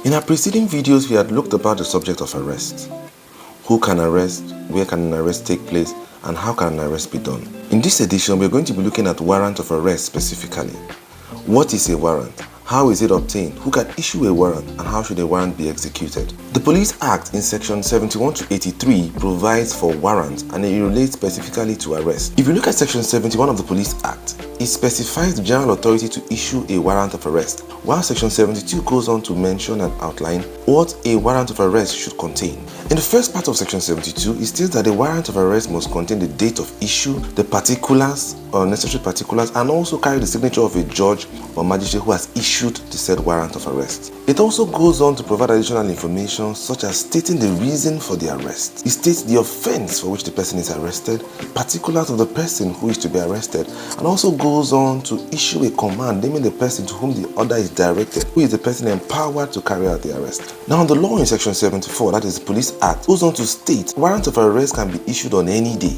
In our preceding videos, we had looked about the subject of arrest. Who can arrest, where can an arrest take place, and how can an arrest be done. In this edition, we're going to be looking at warrant of arrest specifically. What is a warrant? How is it obtained? Who can issue a warrant? And how should a warrant be executed? The Police Act in section 71 to 83 provides for warrants and it relates specifically to arrest. If you look at section 71 of the Police Act, it specifies the general authority to issue a warrant of arrest, while section 72 goes on to mention and outline what a warrant of arrest should contain. In the first part of section 72, it states that a warrant of arrest must contain the date of issue, the particulars or necessary particulars, and also carry the signature of a judge or magistrate who has issued the said warrant of arrest. It also goes on to provide additional information such as stating the reason for the arrest. It states the offense for which the person is arrested, the particulars of the person who is to be arrested, and also goes on to issue a command naming the person to whom the order is directed, who is the person empowered to carry out the arrest. Now, the law in section 74, that is the Police Act, goes on to state warrant of arrest can be issued on any day.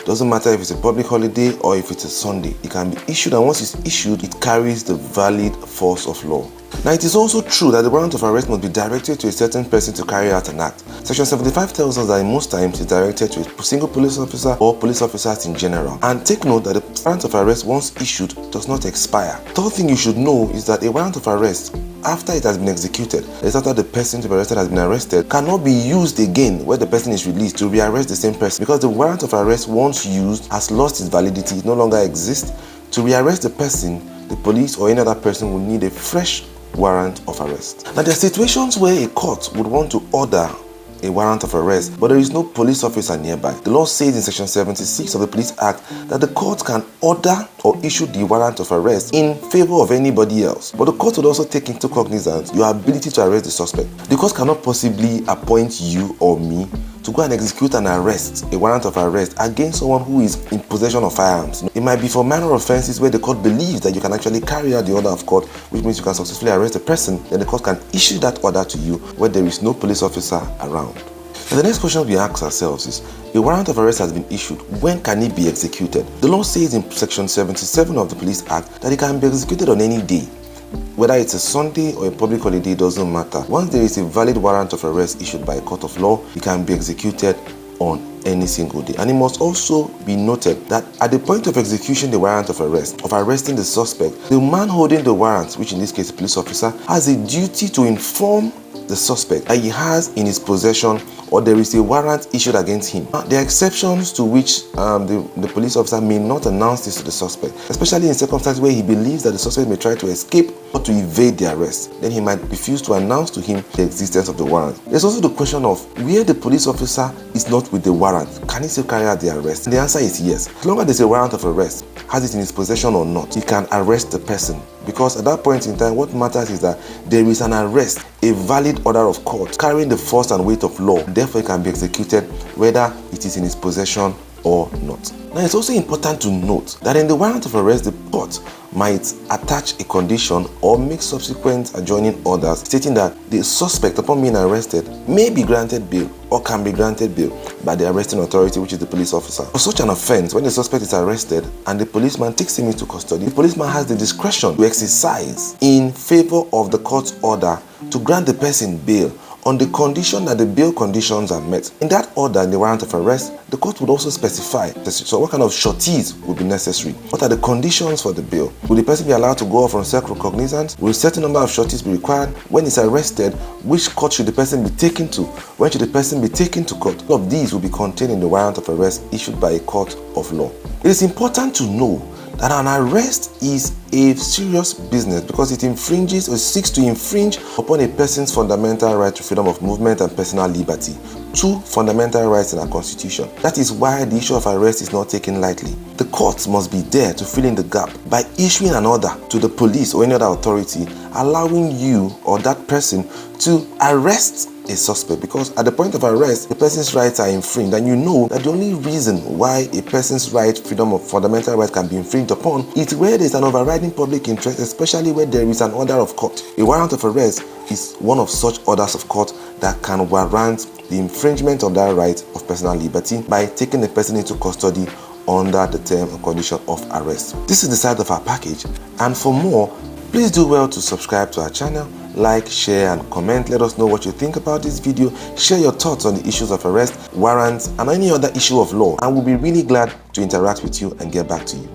Doesn't matter if it's a public holiday or if it's a Sunday. It can be issued, and once it's issued, it carries the valid force of law. Now, it is also true that the warrant of arrest must be directed to a certain person to carry out an act. Section 75 tells us that in most times it's directed to a single police officer or police officers in general. And take note that the warrant of arrest, once issued, does not expire. Third thing you should know is that a warrant of arrest, after it has been executed, that is after the person to be arrested has been arrested, cannot be used again where the person is released to rearrest the same person, because the warrant of arrest, once used, has lost its validity, it no longer exists. To rearrest the person, the police or any other person will need a fresh warrant of arrest. Now, there are situations where a court would want to order a warrant of arrest, but there is no police officer nearby. The law says in section 76 of the Police Act that the court can order or issue the warrant of arrest in favor of anybody else. But the court would also take into cognizance your ability to arrest the suspect. The court cannot possibly appoint you or me to go and execute an arrest, a warrant of arrest, against someone who is in possession of firearms. It might be for minor offenses where the court believes that you can actually carry out the order of court, which means you can successfully arrest the person. Then the court can issue that order to you where there is no police officer around. And the next question we ask ourselves is, a warrant of arrest has been issued, when can it be executed? The law says in section 77 of the Police Act that it can be executed on any day. Whether it's a Sunday or a public holiday, doesn't matter. Once there is a valid warrant of arrest issued by a court of law, it can be executed on any single day. And it must also be noted that at the point of execution the warrant of arrest, of arresting the suspect, the man holding the warrant, which in this case is a police officer, has a duty to inform the suspect that he has in his possession or there is a warrant issued against him. There are exceptions to which the police officer may not announce this to the suspect, especially in circumstances where he believes that the suspect may try to escape or to evade the arrest. Then he might refuse to announce to him the existence of the warrant. There's also the question of where the police officer is not with the warrant, can he still carry out the arrest? And the answer is yes. As long as there's a warrant of arrest, has it in his possession or not, he can arrest the person. Because at that point in time, what matters is that there is an arrest, a valid order of court, carrying the force and weight of law. Therefore, it can be executed whether it is in his possession or not. Now, it's also important to note that in the warrant of arrest, the court might attach a condition or make subsequent adjoining orders stating that the suspect, upon being arrested, may be granted bail or can be granted bail by the arresting authority, which is the police officer. For such an offense, when the suspect is arrested and the policeman takes him into custody, the policeman has the discretion to exercise in favor of the court's order to grant the person bail on the condition that the bail conditions are met. In that order, in the warrant of arrest, the court would also specify so what kind of sureties would be necessary. What are the conditions for the bail? Will the person be allowed to go off on self-recognizance? Will a certain number of sureties be required? When he's arrested, which court should the person be taken to? When should the person be taken to court? All of these will be contained in the warrant of arrest issued by a court of law. It is important to know that an arrest is a serious business because it infringes or seeks to infringe upon a person's fundamental right to freedom of movement and personal liberty, two fundamental rights in our constitution. That is why the issue of arrest is not taken lightly. The courts must be there to fill in the gap by issuing an order to the police or any other authority allowing you or that person to arrest a suspect, because at the point of arrest, the person's rights are infringed, and you know that the only reason why a person's right, freedom of fundamental right can be infringed upon is where there is an overriding public interest, especially where there is an order of court. A warrant of arrest is one of such orders of court that can warrant the infringement of that right of personal liberty by taking the person into custody under the term and condition of arrest. This is the side of our package, and for more, Please do well to subscribe to our channel, like, share and comment. Let us know what you think about this video. Share your thoughts on the issues of arrest, warrants and any other issue of law, and we'll be really glad to interact with you and get back to you.